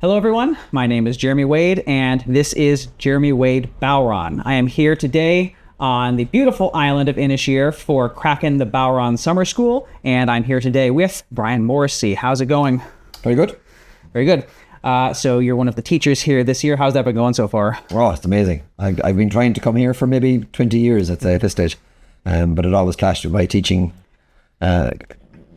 Hello everyone, my name is Jeremy Wade and this is Jeremy Wade Bodhrán. I am here today on the beautiful island of Inis Oírr for Craiceann the Bodhrán Summer School, and I'm here today with Brian Morrissey. How's it going? Very good. Very good. So you're one of the teachers here this year. How's that been going so far? Oh, it's amazing. I've been trying to come here for maybe 20 years, I'd say, at this stage. But it always clashed with my teaching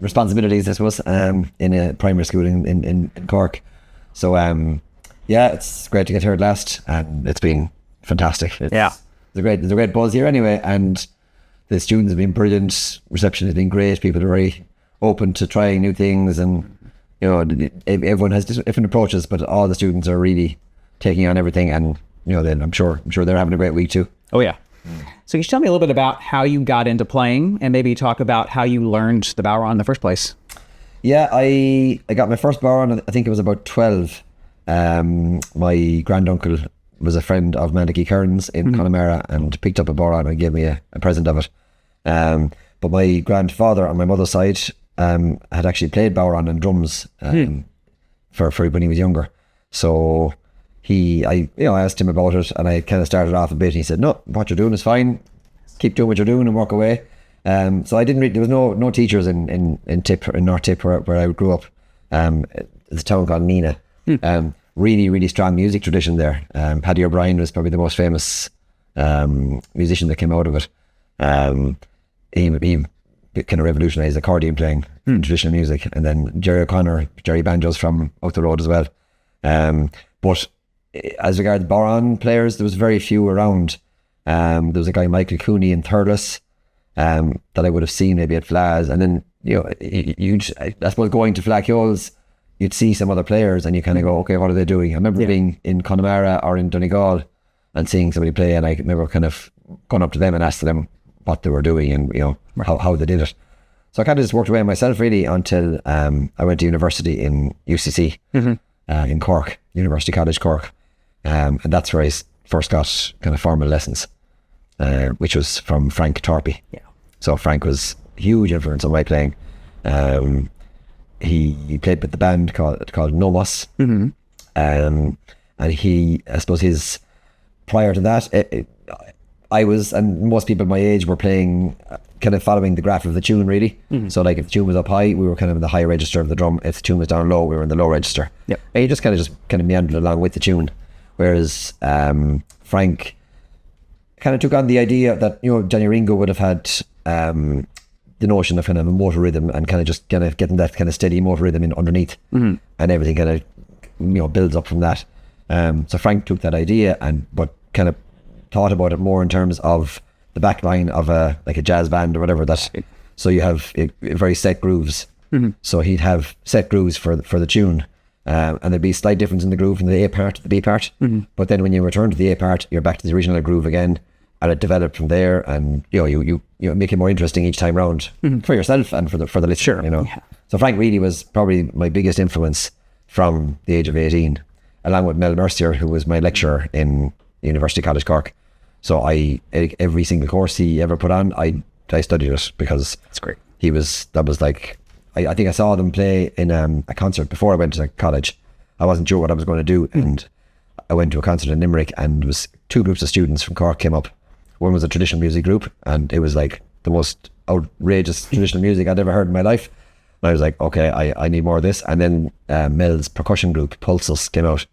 responsibilities, I suppose, in a primary school in Cork. So, yeah, it's great to get here at last, and it's been fantastic. There's a great buzz here anyway, and the students have been brilliant. Reception has been great. People are very open to trying new things, and you know, everyone has different approaches, but all the students are really taking on everything, and you know, then I'm sure they're having a great week too. Oh yeah. So can you tell me a little bit about how you got into playing, and maybe talk about how you learned the Bodhrán in the first place? Yeah, I got my first Bodhrán, I think it was about 12. My granduncle was a friend of Manicky Kearns in Connemara and picked up a Bodhrán and gave me a present of it. But my grandfather on my mother's side had actually played Bodhrán and drums for when he was younger. So I asked him about it, and I kind of started off a bit, and he said, "No, what you're doing is fine. Keep doing what you're doing and work away." So I didn't there was no teachers in North Tip where I grew up. It's a town called Nina. Really, really strong music tradition there. Paddy O'Brien was probably the most famous musician that came out of it. He kind of revolutionised accordion playing in traditional music, and then Jerry banjos from out the road as well. But as regards Bodhrán players, there was very few around. There was a guy, Michael Cooney, in Thurles, that I would have seen maybe at Flas, and then I suppose going to Flacchio's, you'd see some other players and you kind of go, okay, what are they doing? I remember being in Connemara or in Donegal and seeing somebody play, and I remember kind of going up to them and asking them what they were doing and how they did it. So I kind of just worked away myself really until I went to university in UCC in Cork, University College Cork, and that's where I first got kind of formal lessons, which was from Frank Torpey. So Frank was a huge influence on my playing. He played with the band called Nomos, and I suppose prior to that, I was, and most people my age were playing, kind of following the graph of the tune really. So like if the tune was up high, we were kind of in the high register of the drum. If the tune was down low, we were in the low register. And you just kind of meandered along with the tune. Whereas Frank kind of took on the idea that Johnny Ringo would have had the notion of kind of a motor rhythm, and kind of getting that kind of steady motor rhythm in underneath, and everything kind of builds up from that. So Frank took that idea but kind of thought about it more in terms of the back line of a jazz band or whatever. So you have very set grooves. So he'd have set grooves for the tune, and there'd be a slight difference in the groove from the A part to the B part. But then when you return to the A part, you're back to the original groove again, and it developed from there. And you make it more interesting each time round for yourself and for the listener. So Frank really was probably my biggest influence from the age of 18, along with Mel Mercier, who was my lecturer in University College Cork. So every single course he ever put on, I studied it, because that's great. I think I saw them play in a concert before I went to college. I wasn't sure what I was going to do, and I went to a concert in Limerick, and was two groups of students from Cork came up. One was a traditional music group, and it was like the most outrageous traditional music I'd ever heard in my life. And I was like, okay, I need more of this. And then Mel's percussion group, Pulsus, came out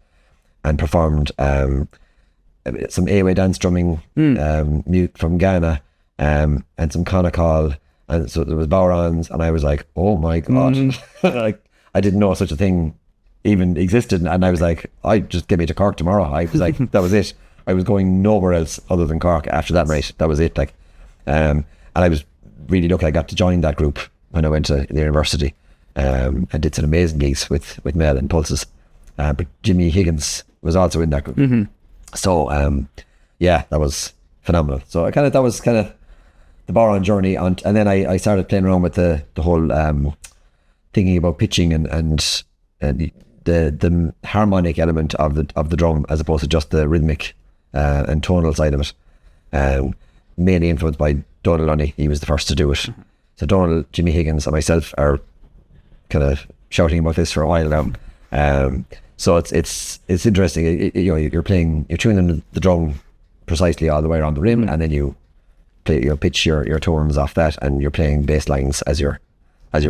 and performed some Awe dance drumming from Ghana, and some Conacall, and so there was Bodhráns, and I was like, oh my god, like I didn't know such a thing even existed, and I was like, I just get me to Cork tomorrow. I was like, that was it. I was going nowhere else other than Cork after that night. That was it. And I was really lucky I got to join that group when I went to the university, and did some amazing gigs with Mel and Pulses. But Jimmy Higgins was also in that group. So that was phenomenal. So that was kind of the Bodhrán journey, and then I started playing around with the whole thinking about pitching and the harmonic element of the drum, as opposed to just the rhythmic and tonal side of it. Mainly influenced by Donald Lunny. He was the first to do it. So Donald, Jimmy Higgins and myself are kind of shouting about this for a while now. So it's interesting. You're tuning the drum precisely all the way around the rim, and then you pitch your tones off that, and you're playing bass lines as you're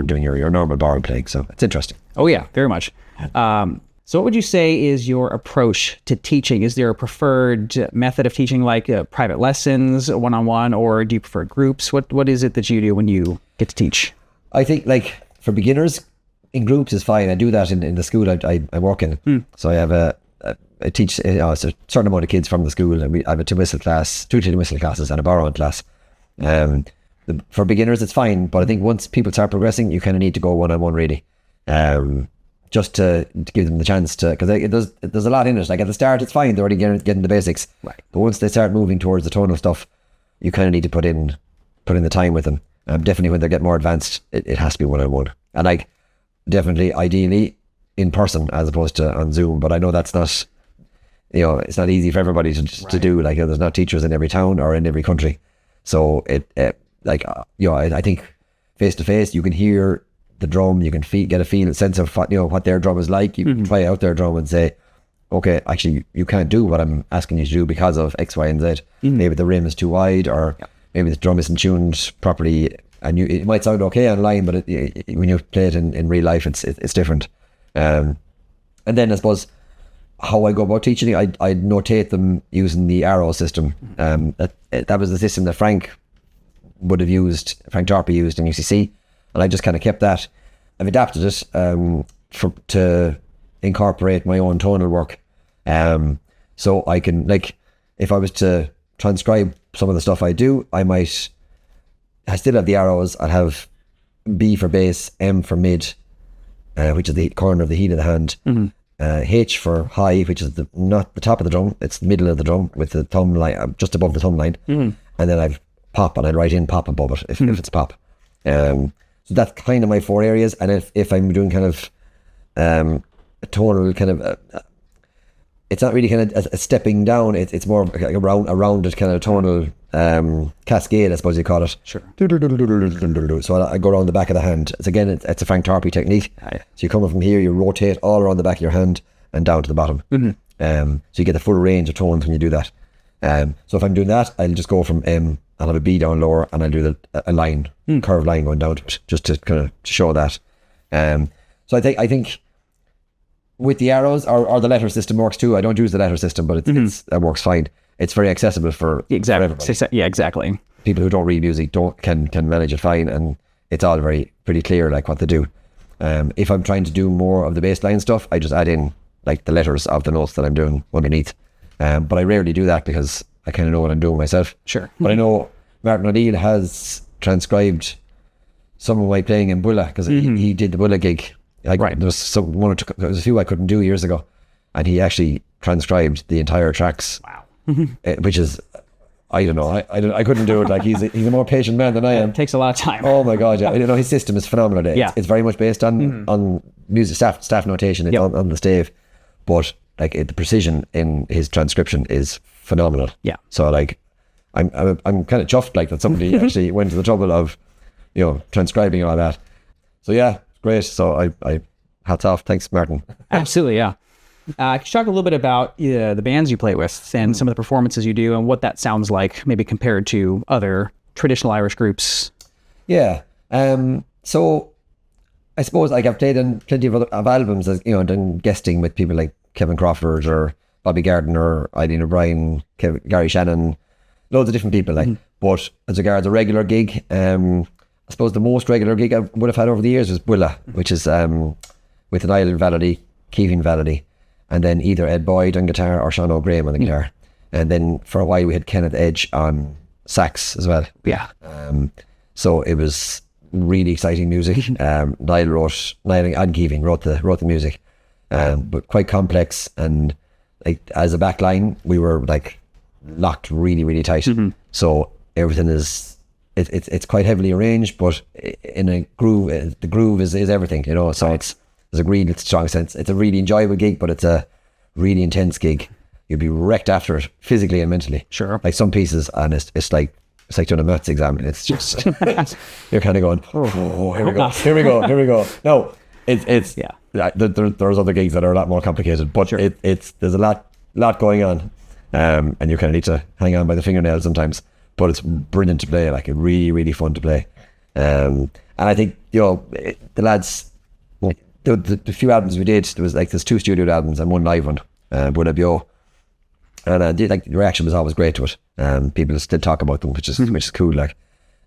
doing your normal bar playing. So it's interesting. Oh yeah, very much. So what would you say is your approach to teaching? Is there a preferred method of teaching, like private lessons, one-on-one, or do you prefer groups? What is it that you do when you get to teach? I think, like, for beginners, in groups is fine. I do that in the school I work in. So I have I teach a certain amount of kids from the school, and I have a two tin whistle classes and a bar class. For beginners, it's fine, but I think once people start progressing, you kind of need to go one-on-one, really. Just to give them the chance to, because there's a lot in it. Like at the start, it's fine; they're already getting the basics. Right. But once they start moving towards the tonal stuff, you kind of need to put in the time with them. Definitely, when they get more advanced, it has to be one-on-one. And like, definitely, ideally, in person as opposed to on Zoom. But I know that's not, it's not easy for everybody to do. Like, there's not teachers in every town or in every country, so I think face to face, you can hear the drum, you can get a sense of what their drum is like. You can try out their drum and say, okay, actually you can't do what I'm asking you to do because of X, Y, and Z. Maybe the rim is too wide, or maybe the drum isn't tuned properly, and it might sound okay online, but when you play it in real life, it's different. And then I suppose how I go about teaching, I notate them using the arrow system. That was the system that Frank Tarpey used in UCC. And I just kind of kept that. I've adapted it to incorporate my own tonal work. So I can, like, if I was to transcribe some of the stuff I do, I still have the arrows. I'd have B for bass, M for mid, which is the corner of the heel of the hand, H for high, which is not the top of the drum, it's the middle of the drum with the thumb line, just above the thumb line. And then I've pop, and I'd write in pop above it if it's pop. So that's kind of my four areas. And if I'm doing kind of a tonal kind of it's not really kind of a stepping down, it's more of a rounded kind of tonal cascade, I suppose you call it. Sure. So I go around the back of the hand. It's a Frank Tarpey technique. So you come from here, you rotate all around the back of your hand and down to the bottom. So you get the full range of tones when you do that. So if I'm doing that, I'll just go from M, I'll have a B down lower, and I'll do a line, curved line going down to it, just to kind of show that. So I think with the arrows, or the letter system works too. I don't use the letter system, but it works fine. It's very accessible for everybody. Yeah, exactly. People who don't read music can manage it fine, and it's all pretty clear, like what they do. If I'm trying to do more of the bass line stuff, I just add in like the letters of the notes that I'm doing underneath. But I rarely do that because I kind of know what I'm doing myself. Sure. But I know Martin O'Neill has transcribed some of my playing in Bulla, because he did the Bulla gig. Right. There was a few I couldn't do years ago, and he actually transcribed the entire tracks. Wow. Which is, I don't know, I couldn't do it. Like, he's a more patient man than I am. It takes a lot of time. Oh my God, yeah. His system is phenomenal. It's very much based on music staff notation. It's on the stave, but like the precision in his transcription is phenomenal. Yeah. So like, I'm kind of chuffed like that somebody actually went to the trouble of, transcribing all that. So yeah, great. So I hats off. Thanks, Martin. Absolutely, yeah. Could you talk a little bit about the bands you play with and some of the performances you do and what that sounds like, maybe compared to other traditional Irish groups? Yeah. So I suppose like I've played in plenty of albums, as done guesting with people like Kevin Crawford or Bobby Gardner or Eileen O'Brien, Gary Shannon, loads of different people. But as regards a regular gig, I suppose the most regular gig I would have had over the years was Bulla, which is with an Ireland Valady, Keeving Valady, and then either Ed Boyd on guitar or Sean O'Graham on the guitar. And then for a while we had Kenneth Edge on sax as well. Yeah. So it was really exciting music. Niall and Keeving wrote the music, but quite complex, and like as a back line we were like locked really, really tight. So everything is it's quite heavily arranged, but in a groove. The groove is everything, so there's a really strong sense. It's a really enjoyable gig, but it's a really intense gig. You'll be wrecked after it, physically and mentally. Sure. Like some pieces, and it's like doing a maths exam, and it's just you're kind of going, oh, here we go. No, it's there's other gigs that are a lot more complicated, but there's a lot going on, and you kind of need to hang on by the fingernails sometimes. But it's brilliant to play, like really, really fun to play. And I think, the lads, the few albums we did, there's 2 studio albums and 1 live one, with Bio. And the reaction was always great to it. People still talk about them, which is cool. Like,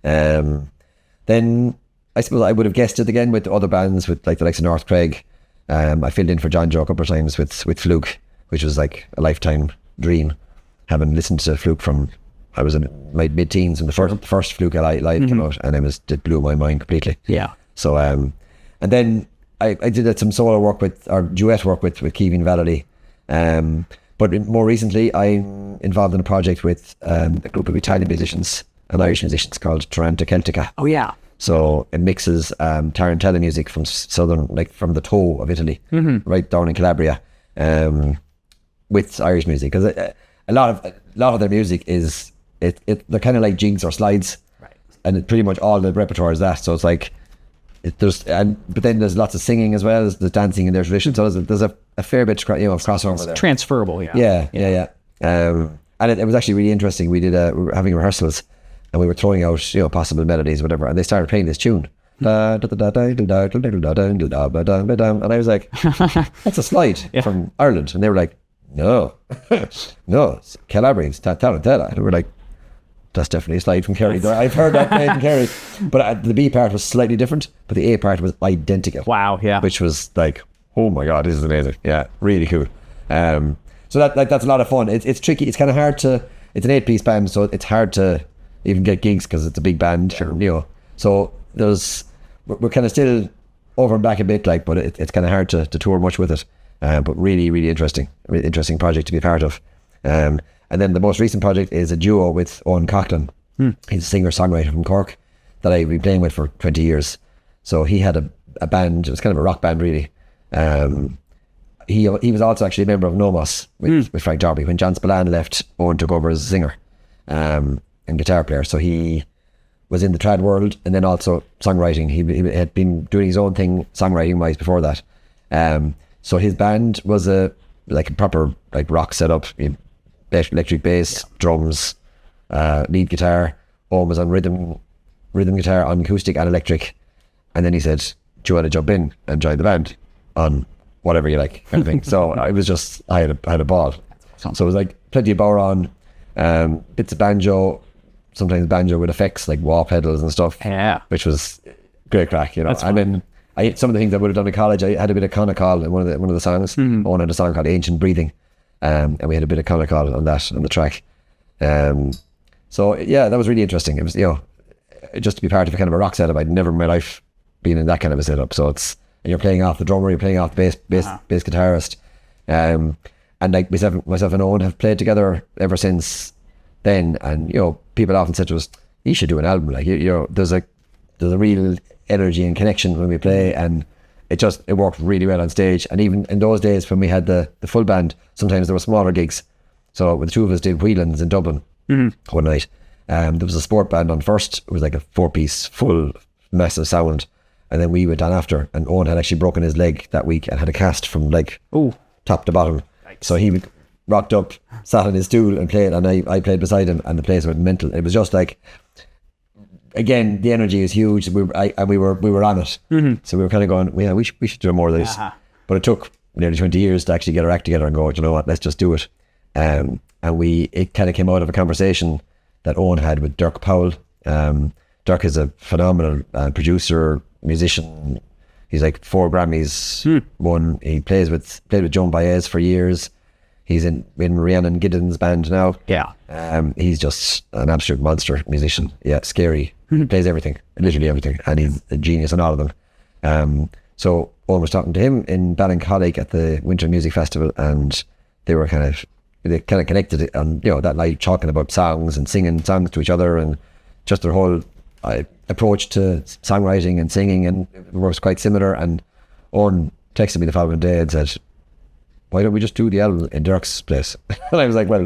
then I suppose I would have guessed it again with other bands, with like the likes of North Craig. I filled in for John Joe a couple of times with Fluke, which was like a lifetime dream. Having listened to Fluke from, I was in my mid-teens when the first Fluke live came out, and it blew my mind completely. Yeah. So and then I did some solo work or duet work with Kevin Vallely. But more recently, I'm involved in a project with a group of Italian musicians and Irish musicians called Taranta Celtica. Oh yeah. So it mixes tarantella music from southern, like from the toe of Italy, right down in Calabria, with Irish music, because a lot of their music is they're kind of like jigs or slides, right? And pretty much all the repertoire is that. So it's like but then there's lots of singing as well as the dancing in their tradition. So there's a fair bit of crossover there. Transferable, yeah. And it was actually really interesting. We were having rehearsals, and we were throwing out possible melodies, whatever, and they started playing this tune. And I was like, that's a slide from Ireland. And they were like, no, it's Calabrians, tarantella. And we were like, that's definitely a slide from Kerry. I've heard that played in Kerry. But the B part was slightly different, but the A part was identical. Wow, yeah. Which was like, oh my God, this is amazing. Yeah, really cool. So that's a lot of fun. It's tricky. It's kind of hard to, it's an 8-piece band, so it's hard to even get gigs because it's a big band. Sure. So we're kind of still over and back a bit, like, but it's kind of hard to tour much with it. But really, really interesting project to be a part of. And then the most recent project is a duo with Owen Coughlin. He's a singer-songwriter from Cork that I've been playing with for 20 years. So he had a band, it was kind of a rock band really. He was also actually a member of Nomos with Frank Darby. When John Spillane left, Owen took over as a singer and guitar player. So he was in the trad world and then also songwriting. He had been doing his own thing songwriting-wise before that. So his band was a proper like rock setup. Electric bass, drums, lead guitar. Owen was on rhythm guitar, on acoustic and electric. And then he said, do you want to jump in and join the band on whatever you like, kind of thing. So it was just, I had a ball. So it was like plenty of Bodhrán, bits of banjo, sometimes banjo with effects like wah pedals and stuff. Yeah. Which was great crack, And then some of the things I would have done in college, I had a bit of Connachal in one of the songs. Owen had a song called Ancient Breathing. And we had a bit of Connachal on the track. So yeah, that was really interesting. It was, just to be part of a kind of a rock setup. I'd never in my life been in that kind of a setup. So and you're playing off the drummer, you're playing off the bass guitarist. And like myself and Owen have played together ever since then. And, people often said to us, you should do an album. Like, there's a real energy and connection when we play, and it worked really well on stage. And even in those days when we had the full band, sometimes there were smaller gigs. So when the two of us did Whelan's in Dublin one night, there was a sport band on first. It was like a 4-piece full massive sound, and then we went on after, and Owen had actually broken his leg that week and had a cast from leg top to bottom. Yikes. So he rocked up, sat on his stool and played, and I played beside him, and the place went mental. It was just like, again, the energy is huge. We were on it. So we were kind of going, yeah, we should do more of this. But it took nearly 20 years to actually get our act together and go, you know what, let's just do it. And it kind of came out of a conversation that Owen had with Dirk Powell. Dirk is a phenomenal producer, musician. He's like 4 Grammys won. He played with Joan Baez for years. He's in Rhiannon Giddens' band now. Yeah. He's just an absolute monster musician. Yeah, scary. He plays everything, literally everything, and he's a genius in all of them. So Owen was talking to him in Ballincollig at the Winter Music Festival, and they kind of connected on that night, talking about songs and singing songs to each other, and just their whole approach to songwriting and singing, and it was quite similar. And Owen texted me the following day and said, why don't we just do the album in Dirk's place? And I was like, well,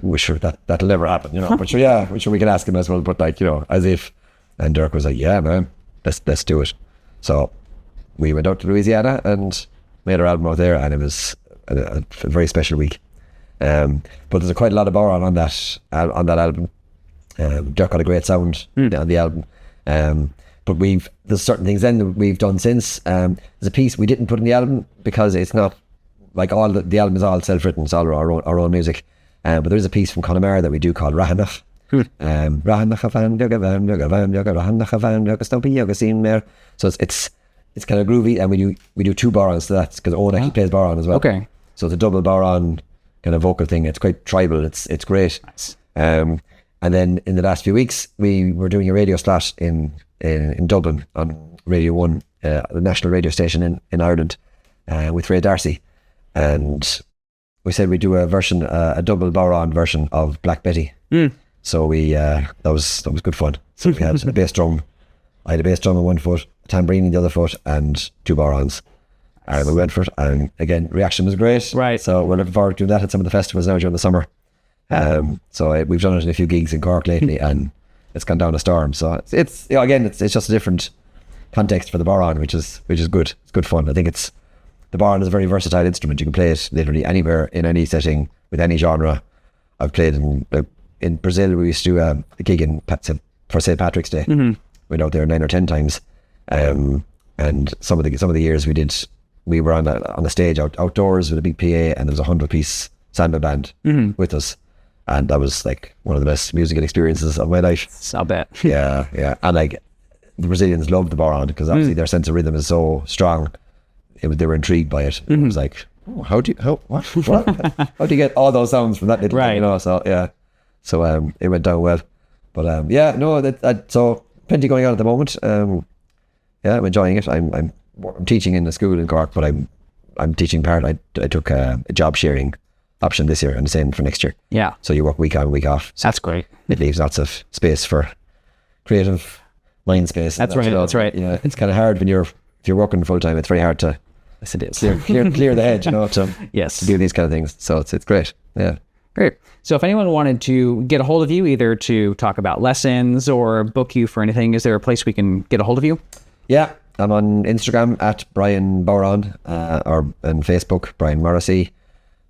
we're sure that'll never happen, but sure, yeah, we're sure we can ask him as well, but like, as if. And Dirk was like, yeah, man, let's do it. So we went out to Louisiana and made our album out there, and it was a very special week. But there's quite a lot of Bodhrán on that album. Dirk got a great sound on the album. But there's certain things then that we've done since. There's a piece we didn't put in the album because it's not like all the album is all self-written, it's all our own music. But there's a piece from Connemara that we do called Rahanach. So it's kind of groovy, and we do 2 Bodhráns to that because Owen actually plays Bodhrán as well. Okay. So it's a double Bodhrán kind of vocal thing. It's quite tribal. It's great. Nice. And then in the last few weeks, we were doing a radio slot in Dublin on Radio 1, the national radio station in Ireland, with Ray Darcy. And we said we'd do a double Bodhrán version of Black Betty. So that was good fun. So we had a bass drum. I had a bass drum on one foot, a tambourine in the other foot, and 2 Bodhráns. And we went for it, and again, reaction was great. Right. So we're looking forward to doing that at some of the festivals now during the summer. So we've done it in a few gigs in Cork lately, and it's gone down a storm. So it's just a different context for the Bodhrán, which is good. It's good fun. I think the Bodhrán is a very versatile instrument. You can play it literally anywhere, in any setting, with any genre. I've played in Brazil. We used to do a gig for St. Patrick's Day. Went out there 9 or 10 times, and some of the years we were on the stage outdoors with a big PA, and there was a 100-piece samba band with us, and that was like one of the best musical experiences of my life. I'll bet. Yeah, and like the Brazilians loved the Bodhrán because obviously their sense of rhythm is so strong. They were intrigued by it. It was like, oh, how do you get all those sounds from that little thing, So yeah, so it went down well. But so plenty going on at the moment. I'm enjoying it. I'm teaching in a school in Cork, but I'm teaching part. I took a job sharing option this year, and the same for next year. Yeah. So you work week on, week off. So that's great. It leaves lots of space for creative mind space. That's right. That's right. Yeah, it's kind of hard when if you're working full time. It's very hard to clear the head, to do these kind of things. So it's great. Yeah. Great. So if anyone wanted to get a hold of you, either to talk about lessons or book you for anything, is there a place we can get a hold of you? Yeah, I'm on Instagram at Brian Bodhrán, or on Facebook, Brian Morrissey.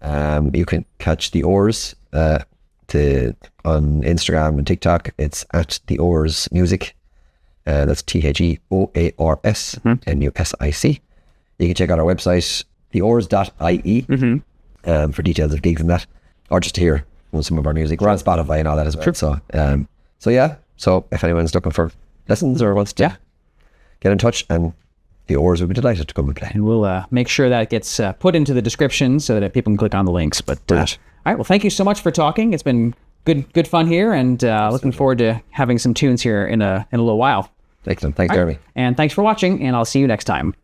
You can catch the Oirrs on Instagram and TikTok. It's at the Oirrs Music. That's TheOars MUSIC. You can check out our website, theoars.ie, for details of gigs and that, or just to hear some of our music. We're on Spotify and all that as well. Sure. So if anyone's looking for lessons or wants to get in touch, and the Oirrs would be delighted to come and play. And we'll make sure that gets put into the description so that people can click on the links. But all right, well, thank you so much for talking. It's been good fun here, and looking forward to having some tunes here in a little while. Excellent. Thanks, Jeremy. And thanks for watching, and I'll see you next time.